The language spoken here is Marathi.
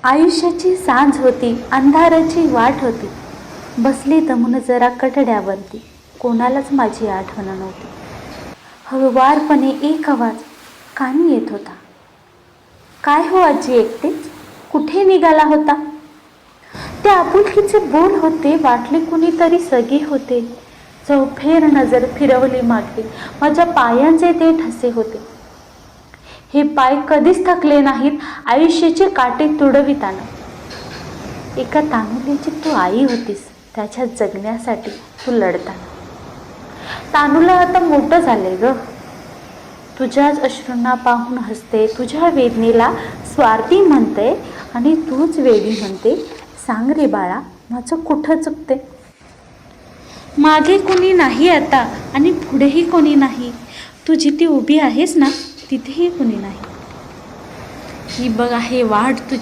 आयुष्याची सांज होती, अंधाराची वाट होती. बसली दमून जरा कठड्यावरती, कोणालाच माझी आठवण नव्हती. हळुवारपणे एक आवाज कानी येत होता. काय हो आजी, एकटेच कुठे निघाला होता? ते आपुलकीचे बोल होते, वाटले कुणीतरी सगळे होते. चौफेर नजर फिरवली मागे, माझ्या पायांचे ते ठसे होते. हे पाय कधीच थकले नाहीत, आयुष्याचे काटे तुडविताना. एका तानुलीची तू आई होतीस, त्याच्या जगण्यासाठी तू लढताना. तानुला आता मोठं झाले ग, तुझ्याच अश्रूंना पाहून हसते, तुझ्या वेदनेला स्वार्थी म्हणते आणि तूच वेडी म्हणते. सांग रे बाळा, माझं कुठं चुकते? मागे कोणी नाही आता आणि पुढेही कोणी नाही. तू जिथे उभी आहेस ना, तिथेही कोणी नाही. ही बघ आहे वाट तुझी.